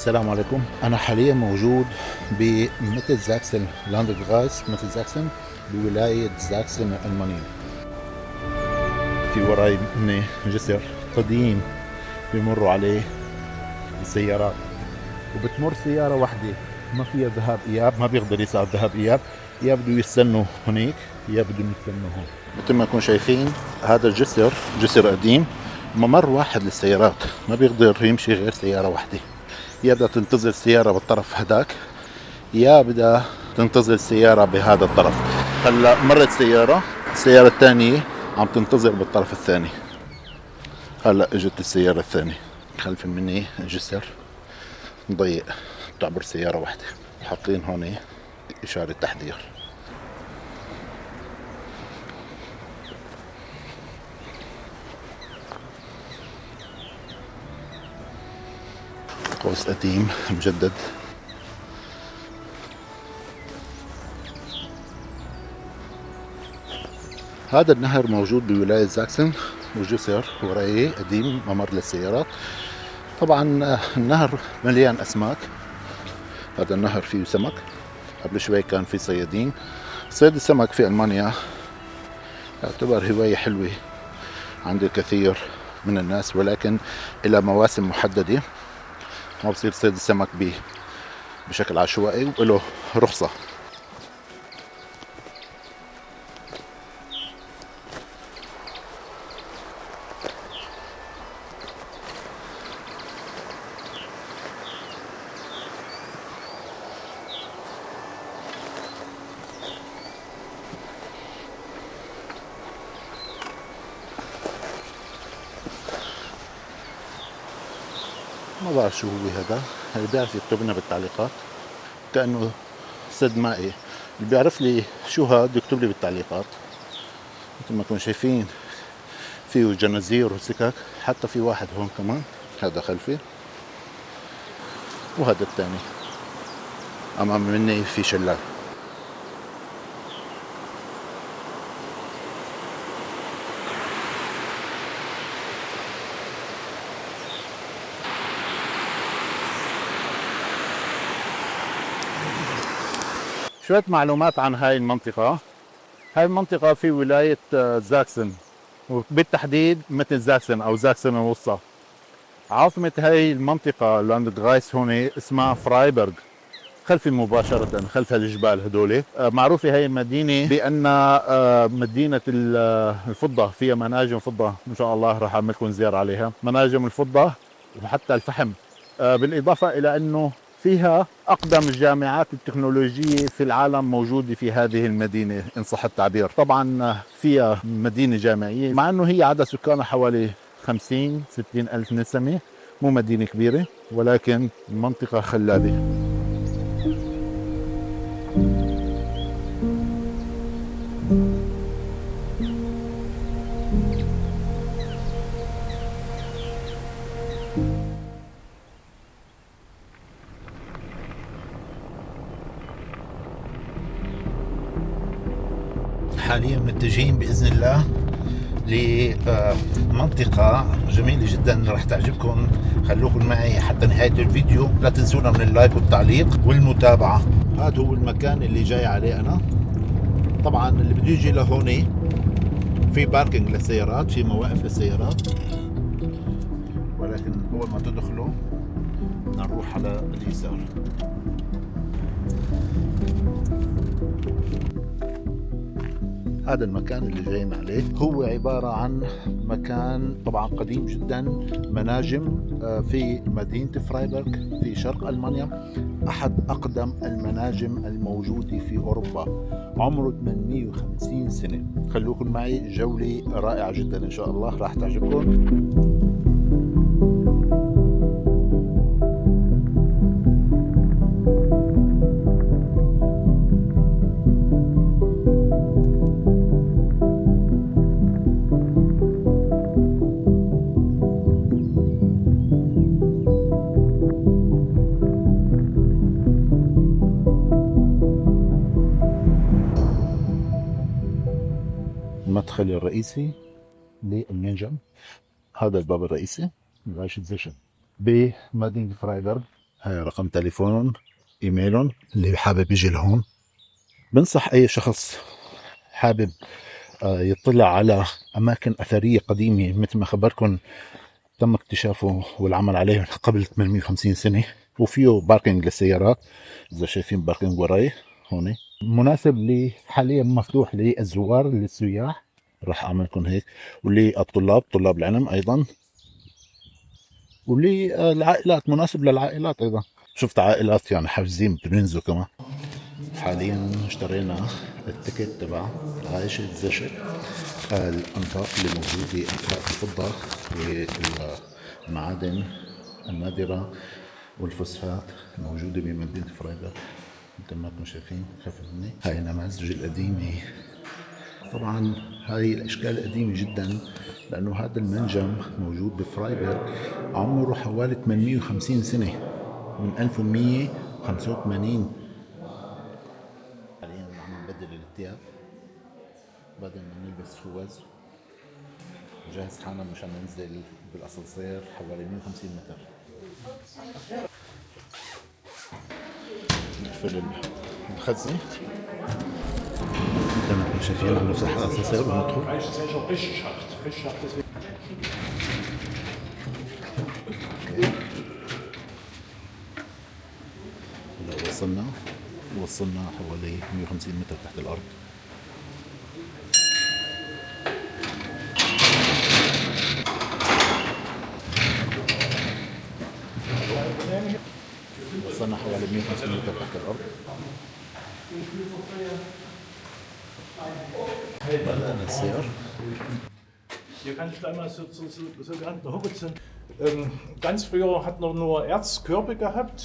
السلام عليكم. أنا حاليا موجود بمثل زاكسن لاندغراس مثل زاكسن بولاية زاكسن الألمانية. في وراي مني جسر قديم بيمروا عليه السيارات، وبتمر سيارة واحدة ما فيها ذهاب إياب، ما بيقدر يسار ذهاب إياب، يا بده يستنوا هنيك يا بدهم يستنوا هون. مثل ما نكون شايفين هذا الجسر جسر قديم، ممر واحد للسيارات، ما بيقدر يمشي غير سيارة واحدة، يا بدها تنتظر سيارة بالطرف هداك يا بدها تنتظر سيارة بهذا الطرف. هلا مرت سيارة، السيارة الثانية عم تنتظر بالطرف الثاني. هلا اجت السيارة الثانية، خلف مني جسر ضيق تعبر سيارة واحدة، حاطين هون إشارة تحذير. قوس قديم مجدد. هذا النهر موجود بولاية زاكسن، وجسر ورايه قديم ممر للسيارات. طبعا النهر مليان أسماك، هذا النهر فيه سمك. قبل شوي كان في صيادين. صيد السمك في ألمانيا يعتبر هواية حلوة عند الكثير من الناس، ولكن إلى مواسم محددة، ما بصير صيد السمك بشكل عشوائي وله رخصة. ما بعرف شو هو هذا، اللي بيعرف يكتب لنا بالتعليقات، كأنه سد مائي. اللي بيعرف لي شو هاد يكتب لي بالتعليقات. مثل ما كنتم شايفين فيه جنازير وسكك، حتى في واحد هون كمان، هذا خلفي، وهذا الثاني أمام مني في شلال. شوية معلومات عن هاي المنطقة. هاي المنطقة في ولاية زاكسن، وبالتحديد مثل زاكسن أو زاكسن الوسطى. عاصمة هاي المنطقة لاندغرايس هون اسمها فرايبرغ، خلفي مباشرة خلف الجبال هدول. معروفة هاي المدينة بأن مدينة الفضة، فيها مناجم فضة، إن شاء الله راح أعمل لكم زيارة عليها، مناجم الفضة وحتى الفحم. بالإضافة إلى أنه فيها أقدم الجامعات التكنولوجية في العالم موجودة في هذه المدينة إن صح التعبير. طبعا فيها مدينة جامعية، مع أنه هي عدد سكانها حوالي 50-60 ألف نسمة، مو مدينة كبيرة، ولكن المنطقة خلابة. حاليا متجهين بإذن الله لمنطقة جميلة جدا راح تعجبكم. خلوكم معي حتى نهاية الفيديو، لا تنسونا من اللايك والتعليق والمتابعة. هذا هو المكان اللي جاي عليه أنا. طبعا اللي بده يجي لهون في باركينج للسيارات، في مواقف للسيارات، ولكن أول ما تدخلوا نروح على اليسار. هذا المكان اللي جايين عليه هو عبارة عن مكان طبعا قديم جدا، مناجم في مدينة فرايبورغ في شرق ألمانيا، أحد أقدم المناجم الموجودة في أوروبا، عمره 850 سنة. خلوكم معي، جولة رائعة جدا إن شاء الله راح تعجبكم. المدخل الرئيسي للمنجم، هذا الباب الرئيسي بمدينة فرايبورغ. هاي رقم تليفونهم، ايميلهم اللي حابب يجي لهون. بنصح اي شخص حابب يطلع على اماكن اثريه قديمه مثل ما خبركم تم اكتشافه والعمل عليه قبل 850 سنه، وفيه باركينج للسيارات اذا شايفين باركينج وراي هون، مناسب حاليا مفتوح للزوار للسياح. راح اعمل لكم هيك، وللطلاب طلاب العلم ايضا، وللعائلات مناسب للعائلات ايضا. شفت عائلات يعني حاجزين برنزو كمان. حاليا اشترينا التيكت تبع عايشة زشت الأنفاق اللي موجودة، أنفاق الفضة والمعادن النادرة والفوسفات الموجودة بمدينة فرايبورغ مثل ما انتم شايفين. مني هاي النماذج القديمة. طبعا هاي الأشكال قديمة جدا، لأنه هذا المنجم موجود بفرايبورغ عمره حوالي 850 سنة، من 1185. حاليا عم نبدل الثياب بعد ما نلبس خوذ، نجهز حالنا مشان ننزل بالاسانسير حوالي 150 متر. نقفل الخزنة مثل ما انتم شايفين، عم نفتح الاسانسير وندخل. وصلنا حوالي 150 متر تحت الارض. وصلنا حوالي 150 متر تحت الارض. بدأنا السير. Hier kann ich gleich mal sogenannten Horizont. Ganz früher hat man nur Erzkörper gehabt,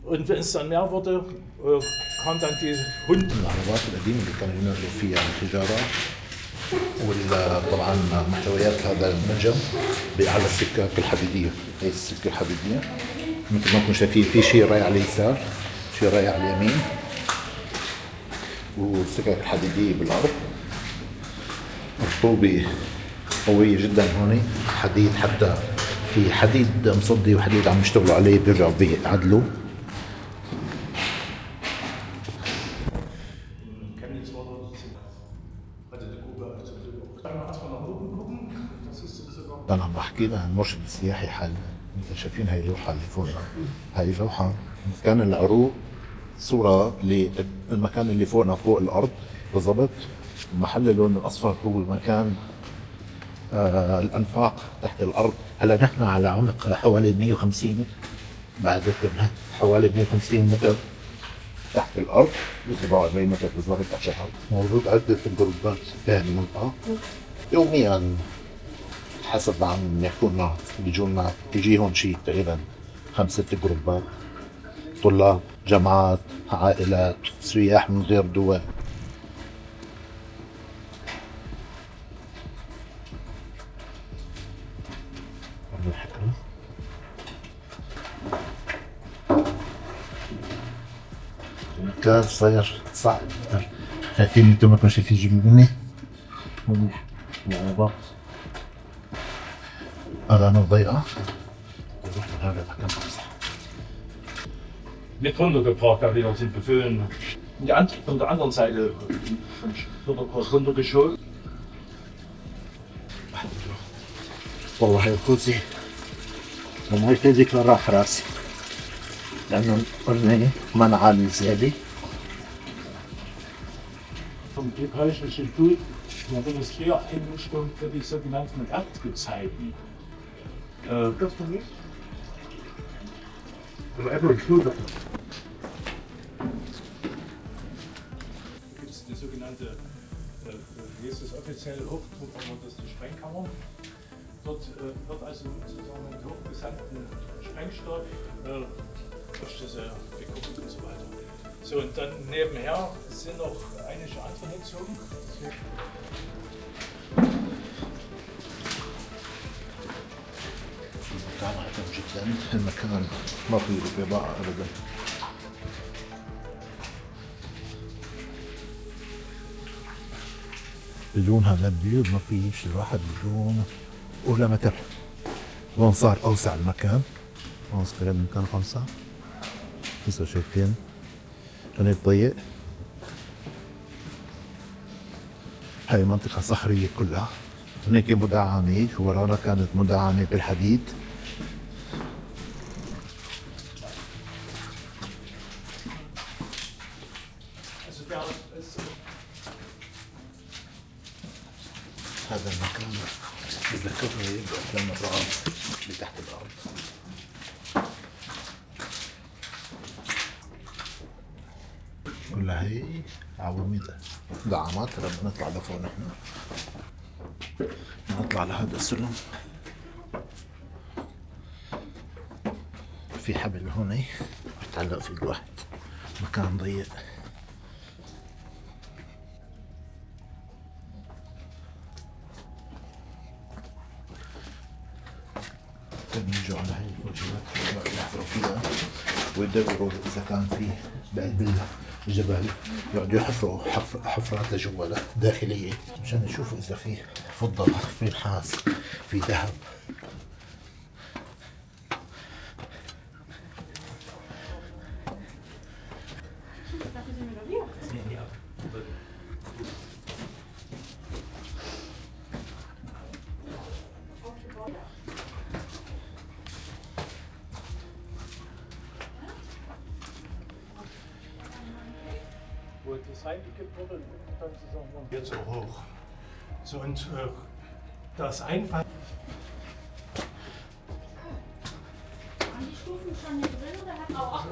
und wenn es dann mehr wurde, kam dann die Hunde. العربات القديمة اللي كانوا ينقلوا فيها التجارة، وطبعا محتويات هذا المنجم على السكك الحديدية. هي السكة الحديدية مثل ما انتم شايفين، في شيء رايح على اليسار، شيء رايح على اليمين، والسكك الحديدية بالأرض. الطوبة قوية جدا هون، حديد، حتى في حديد مصدي وحديد عم يشتغلوا عليه بيرجعوا بيعدلوا. أنا عم بحكي لها المرشد السياحي حاليا. انتم شايفين هاي اللوحة اللي فوقنا، هاي اللوحة مكان العروض، صورة للمكان اللي فوقنا فوق الأرض بالضبط. محل اللون الأصفر هو مكان الأنفاق تحت الأرض. هلا نحن على عمق حوالي 150، بعد حوالي 150 متر تحت الأرض، 47 متر بالضبط تحت الأرض. موجود عدة جروبات في هذه المنطقة. يوميا حسب ما عم يحكوا لنا بيجيهم شيء تقريبا 5-6 جروبات، طلاب، جامعات، عائلات، سياح من غير دول. المكان صاير صعب. شايفين انتم ما شايفين جنبني موضوع أغاني ضيقة. Mit runtergebracht, da wieder sind befüllen. Von der anderen Seite wird etwas runtergeschoben. والله يا كوزي لما يفيدك لراح راسي، لأنه قلنا منع الزيادة. Vom Gebräuchlichen Institut wurde das früher Einrichtung für die sogenannten Erdgezeiten. Das du nicht? Aber einfach ein Stuhl. Gibt es die sogenannte, wie ist das offiziell, Hochdruck, das ist die Sprengkammer. Dort wird also sozusagen mit hochgesandten Sprengstoff gekuppelt und so weiter. So, und dann nebenher sind noch einige andere Nutzungen. المكان عجب جدا. المكان ما فيه إضاءة أبدا. اللون هذا البيض ما فيش الواحد بدون ولا متر. هون صار أوسع المكان، هون صار المكان أوسع. مثل شايفين هنا ضيق. هاي منطقة صخرية كلها، هناك مدعمة، ورانا كانت مدعمة بالحديد. هذا المكان بذكرني بأفلام الرعب اللي تحت الأرض. كلها هي عواميد دعامات. لما نطلع لفوق نحن نطلع لهذا السلم، في حبل هون بتعلق فيه الواحد، مكان ضيق. بيجوا على هاي الفوجات يحفروا فيها ويدوروا إذا كان فيه بقلب الجبل، يقعدوا يحفروا حفرات لجوا داخلية مشان يشوفوا إذا فيه فضة، في نحاس، في ذهب. Wo das reingekippt wurde und dann zusammen. Jetzt auch hoch. So, und das Einfall. Waren die Stufen schon hier drin oder hat auch?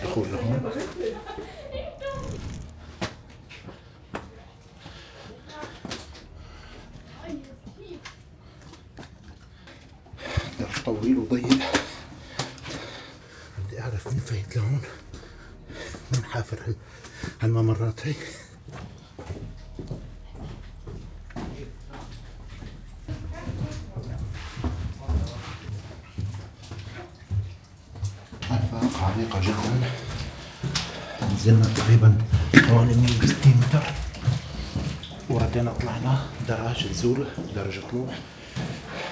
دخول لهون. درج طويل وضيق. بدي أعرف مين فايت لهون، مين حافر هالممرات هي. آفاق عميقة جدا. نزلنا تقريبا حوالي 160 متر، وبعدين طلعنا درج نزول، درج طلوع.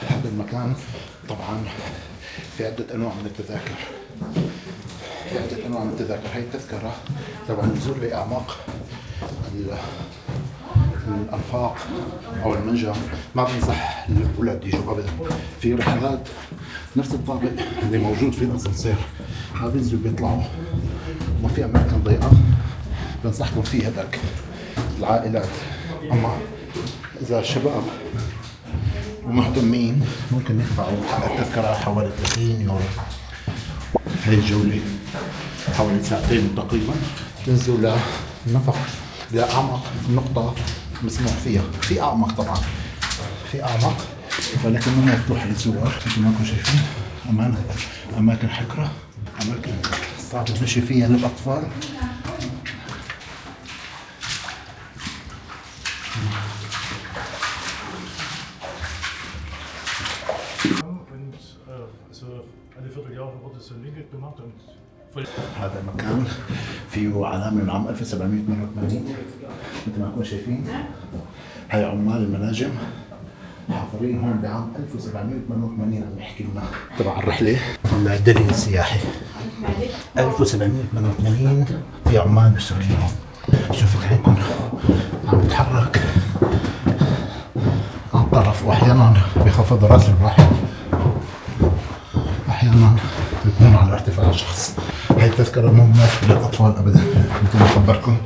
هذا المكان طبعا في عدة أنواع من التذاكر، في عدة أنواع من التذاكر. هاي التذكرة طبعا نزول لأعماق الأنفاق أو المنجم، ما بنصح الأولاد يجوا أبدا. في رحلات نفس الطابق اللي موجود فيه الأسانسير، ما بينزلوا بيطلعوا، ما في أماكن ضيقة، بنصحكم فيه هذاك العائلات. أما إذا الشباب ومهتمين ممكن يدفعوا حق التذكرة حوالي 30 يورو. هاي الجولة حوالي ساعتين تقريبا، تنزلوا لنفق لأعمق نقطة مسموح فيها. في أعمق طبعا، في أعمق، ولكن ما يفتح للزوار مثل ما انتم شايفين. أماكن حكرة، أماكن صعب المشي فيها للأطفال. هذا المكان فيه علامة من عام 1788 مثل ما انتم شايفين. هاي عمال المناجم حافرين هون بعام 1788. عم يحكي لنا تبع الرحلة الدليل السياحي 1788 في عمال مشتغلين هون. شوفت عليكم عم يتحرك عن طرف، واحيانا بخفض راس الواحد، احيانا بيكون على ارتفاع شخص. هاي التذكرة مو مناسبة للأطفال أبدا مثل ما خبركم.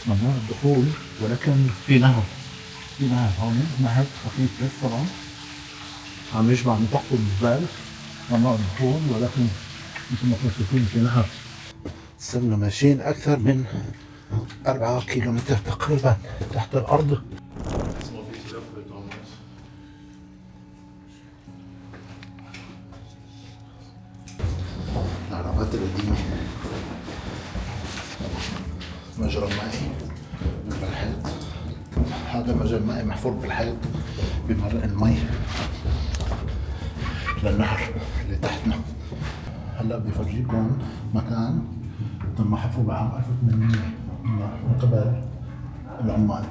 ممنوع الدخول، ولكن في نهر، في نهر هون، نهر خفيف بس طبعا عم يجمع من تحت الجبال. ممنوع الدخول، ولكن مثل ما شايفين في نهر. صرنا ماشيين أكثر من 4 كيلومتر تقريبا تحت الأرض. العربات القديمة، مجرى مائي بالحيط. هذا مجرى مائي محفور بالحيط بمرق المي للنهر اللي تحتنا. هلا بدي افرجيكم مكان تم حفره بعام 1800 من قبل العمال.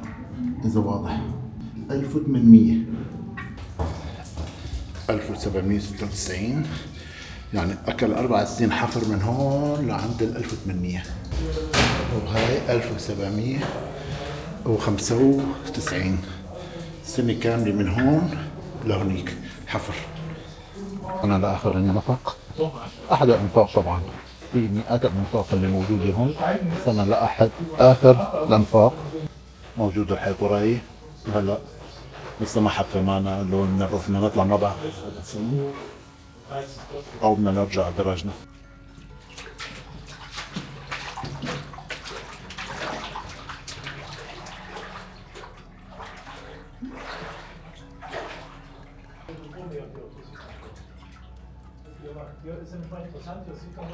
اذا واضح 1800 1796 يعني اكل 4 سنين حفر من هون لعند ال 1800. وهي 1795 سنة كاملة من هون لهونيك حفر. أنا لآخر النفق، أحد الأنفاق طبعا في مئات الأنفاق اللي موجودة هون، بس أنا لأحد آخر الأنفاق موجود الحيطوري. هلا لسه ما حفر معنا، لو بدنا نطلع مع بعض أو بدنا نرجع درجنا. Hier ist nämlich mal interessant, hier sieht man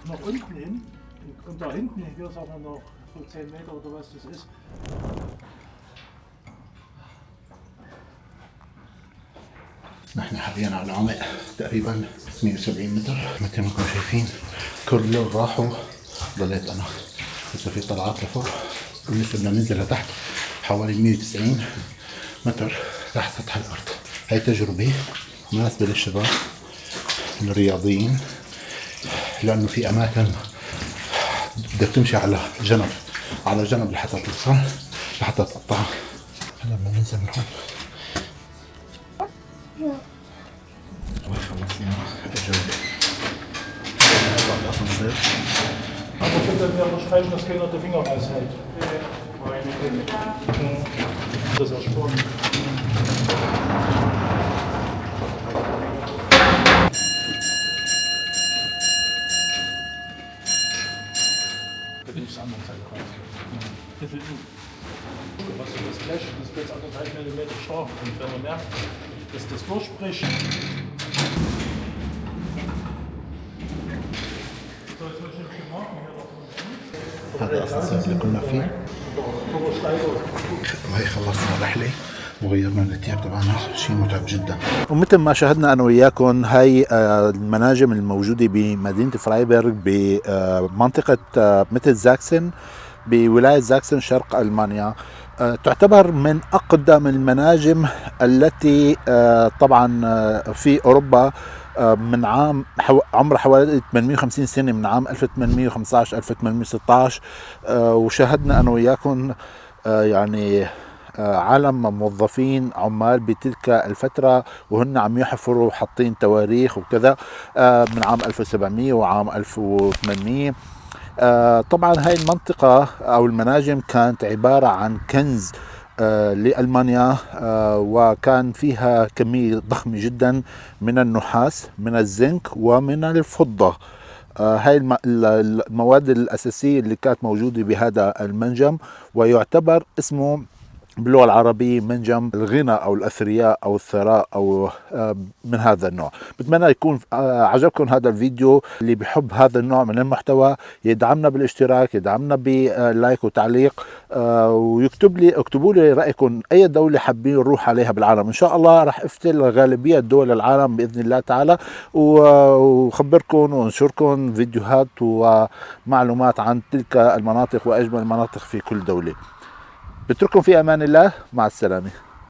nach unten hin und da hinten, hier sagen wir noch so 10 Meter oder was das ist. نحن حاليا على عمق تقريبا 170 متر مثل ما انتم شايفين. كل راحوا ضليت انا، لسه في طلعات لفوق ولسه بدنا ننزل لتحت حوالي 190 متر تحت سطح الارض. هاي تجربة مناسبة للشباب الرياضيين، لانه في اماكن بدك تمشي على جنب لحتى توصل لحتى تقطعها. هلا بدنا ننزل من هون. خلصنا الجولة. Aber bitte mir beschreiben, dass keiner den Finger raushält. Das ersparen. Was für das Blech, das ist jetzt 1,5 mm stark. Und wenn man merkt, dass das durchbricht. هذا الأساس اللي كنا فيه، وهي خلصنا الرحلة وغيرنا الثياب تبعنا، شيء متعب جدا. ومثل ما شاهدنا انا وياكم هاي المناجم الموجودة بمدينة فرايبورغ بمنطقة ميتل زاكسن بولاية زاكسن شرق ألمانيا. تعتبر من أقدم المناجم التي طبعا في أوروبا من عام عمر حوالي 850 سنة، من عام 1815 1816. وشاهدنا أنا وياكم يعني عالم موظفين عمال بتلك الفترة وهن عم يحفروا وحاطين تواريخ وكذا من عام 1700 وعام 1800. طبعا هاي المنطقة أو المناجم كانت عبارة عن كنز لألمانيا، وكان فيها كمية ضخمة جدا من النحاس من الزنك ومن الفضة. هاي المواد الأساسية اللي كانت موجودة بهذا المنجم، ويعتبر اسمه باللغة العربية منجم الغنى أو الأثرياء أو الثراء أو من هذا النوع. بتمنى يكون عجبكم هذا الفيديو. اللي بيحب هذا النوع من المحتوى يدعمنا بالاشتراك، يدعمنا بلايك وتعليق، اكتبوا لي رأيكم أي دولة حابين نروح عليها بالعالم. إن شاء الله راح افتل غالبية دول العالم بإذن الله تعالى، وخبركم ونشركم فيديوهات ومعلومات عن تلك المناطق وأجمل المناطق في كل دولة. بترككم في امان الله، مع السلامه.